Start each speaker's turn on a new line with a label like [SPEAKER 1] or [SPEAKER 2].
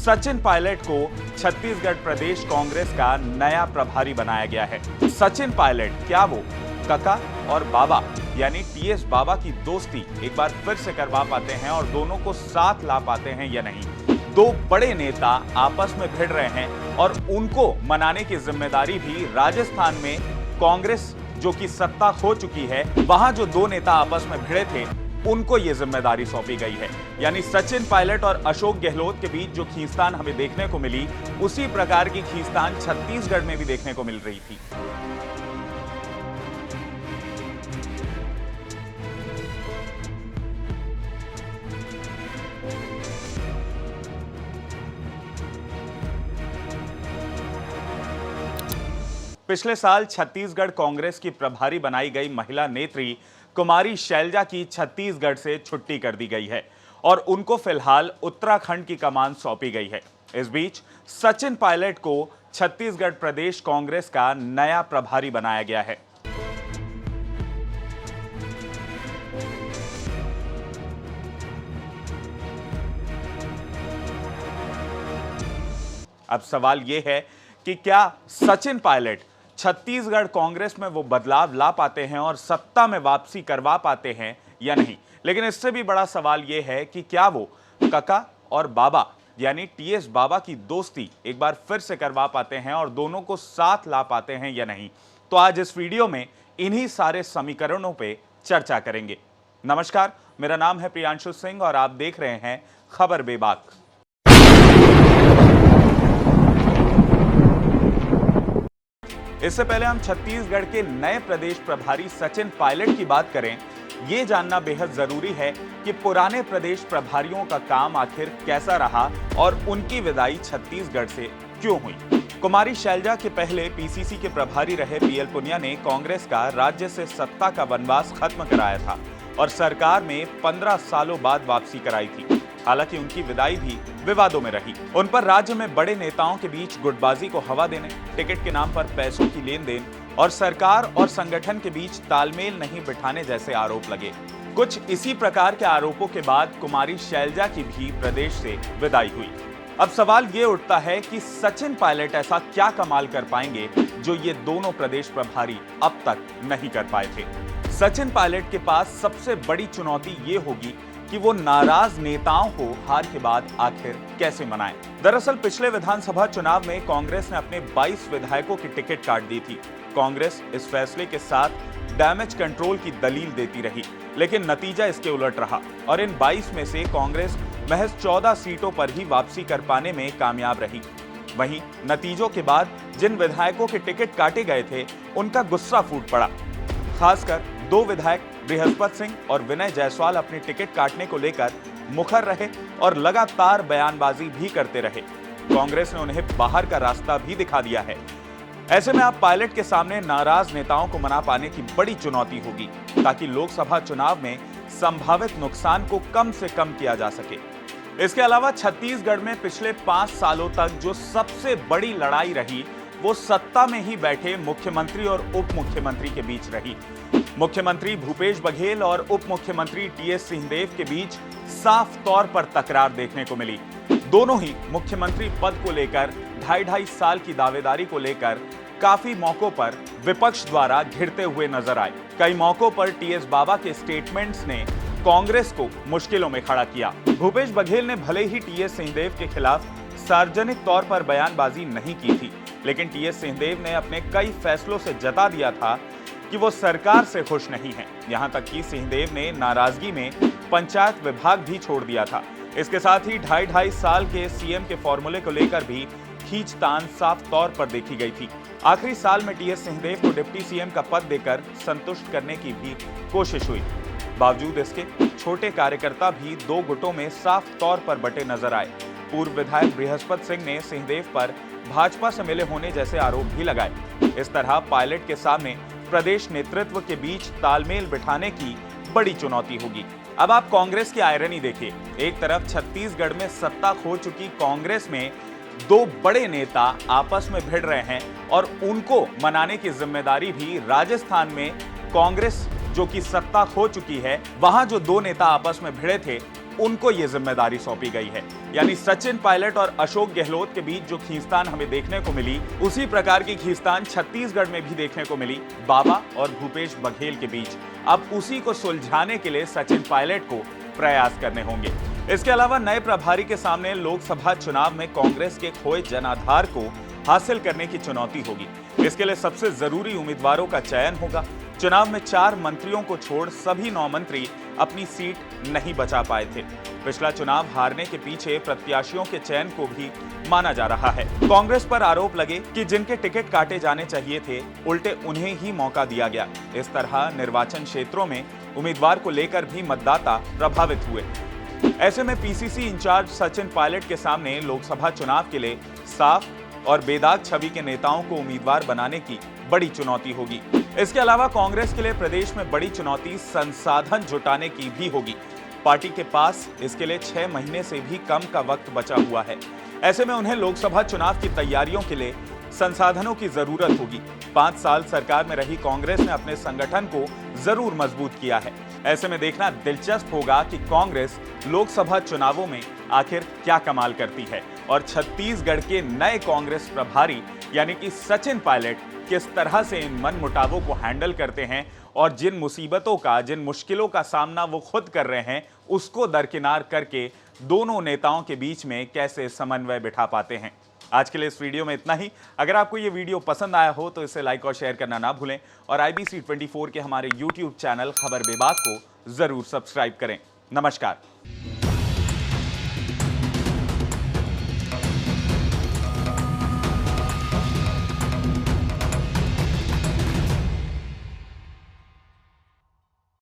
[SPEAKER 1] सचिन पायलट को छत्तीसगढ़ प्रदेश कांग्रेस का नया प्रभारी बनाया गया है। सचिन पायलट क्या वो कका और बाबा यानी टीएस बाबा की दोस्ती एक बार फिर से करवा पाते हैं और दोनों को साथ ला पाते हैं या नहीं? दो बड़े नेता आपस में भिड़ रहे हैं और उनको मनाने की जिम्मेदारी भी राजस्थान में कांग्रेस जो कि सत्ता खो चुकी है, वहां जो दो नेता आपस में भिड़े थे उनको यह जिम्मेदारी सौंपी गई है। यानी सचिन पायलट और अशोक गहलोत के बीच जो खींचतान हमें देखने को मिली, उसी प्रकार की खींचतान छत्तीसगढ़ में भी देखने को मिल रही थी। पिछले साल छत्तीसगढ़ कांग्रेस की प्रभारी बनाई गई महिला नेत्री कुमारी शैलजा की छत्तीसगढ़ से छुट्टी कर दी गई है और उनको फिलहाल उत्तराखंड की कमान सौंपी गई है। इस बीच सचिन पायलट को छत्तीसगढ़ प्रदेश कांग्रेस का नया प्रभारी बनाया गया है। अब सवाल यह है कि क्या सचिन पायलट छत्तीसगढ़ कांग्रेस में वो बदलाव ला पाते हैं और सत्ता में वापसी करवा पाते हैं या नहीं? लेकिन इससे भी बड़ा सवाल यह है कि क्या वो कका और बाबा यानी टीएस बाबा की दोस्ती एक बार फिर से करवा पाते हैं और दोनों को साथ ला पाते हैं या नहीं? तो आज इस वीडियो में इन्हीं सारे समीकरणों पे चर्चा करेंगे। नमस्कार, मेरा नाम है प्रियांशु सिंह और आप देख रहे हैं खबर बेबाक। इससे पहले हम छत्तीसगढ़ के नए प्रदेश प्रभारी सचिन पायलट की बात करें, यह जानना बेहद जरूरी है कि पुराने प्रदेश प्रभारियों का काम आखिर कैसा रहा और उनकी विदाई छत्तीसगढ़ से क्यों हुई। कुमारी शैलजा के पहले पीसीसी के प्रभारी रहे पीएल पुनिया ने कांग्रेस का राज्य से सत्ता का वनवास खत्म कराया था और सरकार में 15 सालों बाद वापसी कराई थी। हालांकि उनकी विदाई भी विवादों में रही। उन पर राज्य में बड़े नेताओं के बीच गुटबाजी को हवा देने, टिकट के नाम पर पैसों की लेन देन और सरकार और संगठन के बीच तालमेल नहीं बिठाने जैसे आरोप लगे। कुछ इसी प्रकार के आरोपों के बाद कुमारी शैलजा की भी प्रदेश से विदाई हुई। अब सवाल ये उठता है कि सचिन पायलट ऐसा क्या कमाल कर पाएंगे जो ये दोनों प्रदेश प्रभारी अब तक नहीं कर पाए थे। सचिन पायलट के पास सबसे बड़ी चुनौती ये होगी कि वो नाराज नेताओं को हार के बाद आखिर कैसे मनाएं। दरअसल पिछले विधानसभा चुनाव में कांग्रेस ने अपने 22 विधायकों की टिकट काट दी थी। कांग्रेस इस फैसले के साथ डैमेज कंट्रोल की दलील देती रही, लेकिन नतीजा इसके उलट रहा और इन 22 में से कांग्रेस महज 14 सीटों पर ही वापसी कर पाने में कामयाब रही। वहीं नतीजों के बाद जिन विधायकों के टिकट काटे गए थे उनका गुस्सा फूट पड़ा। खासकर दो विधायक बृहस्पत सिंह और विनय जायसवाल अपनी टिकट काटने को लेकर मुखर रहे और लगातार बयानबाजी भी करते रहे। कांग्रेस ने उन्हें बाहर का रास्ता भी दिखा दिया है। ऐसे में अब पायलट के सामने नाराज नेताओं को मना पाने की बड़ी चुनौती होगी ताकि लोकसभा चुनाव में संभावित नुकसान को कम से कम किया जा सके। इसके अलावा छत्तीसगढ़ में पिछले 5 सालों तक जो सबसे बड़ी लड़ाई रही वो सत्ता में ही बैठे मुख्यमंत्री और उप मुख्यमंत्री के बीच रही। मुख्यमंत्री भूपेश बघेल और उप मुख्यमंत्री टीएस सिंहदेव के बीच साफ तौर पर तकरार देखने को मिली। दोनों ही मुख्यमंत्री पद को लेकर 2.5 साल की दावेदारी को लेकर काफी मौकों पर विपक्ष द्वारा घिरते हुए नजर आए। कई मौकों पर टीएस बाबा के स्टेटमेंट्स ने कांग्रेस को मुश्किलों में खड़ा किया। भूपेश बघेल ने भले ही टीएस सिंहदेव के खिलाफ सार्वजनिक तौर पर बयानबाजी नहीं की थी, लेकिन टीएस सिंहदेव ने अपने कई फैसलों से जता दिया था कि वो सरकार से खुश नहीं है। यहां तक कि सिंहदेव ने नाराजगी में पंचायत विभाग भी छोड़ दिया था। इसके साथ ही 2.5 साल के सीएम के फॉर्मूले को लेकर भी खींचतान साफ तौर पर देखी गई थी। आखिरी साल में टीएस सिंहदेव को डिप्टी सीएम का पद देकर संतुष्ट करने की भी कोशिश हुई। बावजूद इसके छोटे कार्यकर्ता भी दो गुटों में साफ तौर पर बटे नजर आए। पूर्व विधायक बृहस्पत सिंह ने सिंहदेव पर भाजपा से मिले होने जैसे आरोप भी लगाए। इस तरह पायलट के सामने प्रदेश नेतृत्व के बीच तालमेल बिठाने की बड़ी चुनौती होगी। अब आप कांग्रेस की आयरनी देखिए। एक तरफ छत्तीसगढ़ में सत्ता खो चुकी कांग्रेस में दो बड़े नेता आपस में भिड़ रहे हैं और उनको मनाने की जिम्मेदारी भी राजस्थान में कांग्रेस जो कि सत्ता खो चुकी है, वहां जो दो नेता आपस में भिड़े थे उनको ये जिम्मेदारी सौंपी गई है। यानी सचिन पायलट और अशोक गहलोत के बीच जो खींचतान हमें देखने को मिली, उसी प्रकार की खींचतान छत्तीसगढ़ में भी देखने को मिली बाबा और भूपेश बघेल के बीच। अब उसी को सुलझाने के लिए सचिन पायलट को प्रयास करने होंगे। इसके अलावा नए प्रभारी के सामने लोकसभा चुनाव में कांग्रेस के खोए जनाधार को हासिल करने की चुनौती होगी। इसके लिए सबसे जरूरी उम्मीदवारों का चयन होगा। चुनाव में 4 मंत्रियों को छोड़ सभी 9 मंत्री अपनी सीट नहीं बचा पाए थे। पिछला चुनाव हारने के पीछे प्रत्याशियों के चयन को भी माना जा रहा है। कांग्रेस पर आरोप लगे कि जिनके टिकट काटे जाने चाहिए थे, उल्टे उन्हें ही मौका दिया गया। इस तरह निर्वाचन क्षेत्रों में उम्मीदवार को लेकर भी मतदाता प्रभावित हुए। ऐसे में पीसीसी इंचार्ज सचिन पायलट के सामने लोकसभा चुनाव के लिए साफ और बेदाग छवि के नेताओं को उम्मीदवार बनाने की बड़ी चुनौती होगी। इसके अलावा कांग्रेस के लिए प्रदेश में बड़ी चुनौती संसाधन जुटाने की भी होगी। पार्टी के पास इसके लिए 6 महीने से भी कम का वक्त बचा हुआ है। ऐसे में उन्हें लोकसभा चुनाव की तैयारियों के लिए संसाधनों की जरूरत होगी। 5 साल सरकार में रही कांग्रेस ने अपने संगठन को जरूर मजबूत किया है। ऐसे में देखना दिलचस्प होगा कि कांग्रेस लोकसभा चुनावों में आखिर क्या कमाल करती है और छत्तीसगढ़ के नए कांग्रेस प्रभारी यानी कि सचिन पायलट किस तरह से इन मनमुटावों को हैंडल करते हैं और जिन मुसीबतों का, जिन मुश्किलों का सामना वो खुद कर रहे हैं, उसको दरकिनार करके दोनों नेताओं के बीच में कैसे समन्वय बिठा पाते हैं। आज के लिए इस वीडियो में इतना ही। अगर आपको ये वीडियो पसंद आया हो तो इसे लाइक और शेयर करना ना भूलें और IBC 24 के हमारे YouTube चैनल खबर बेबाक को जरूर सब्सक्राइब करें। नमस्कार।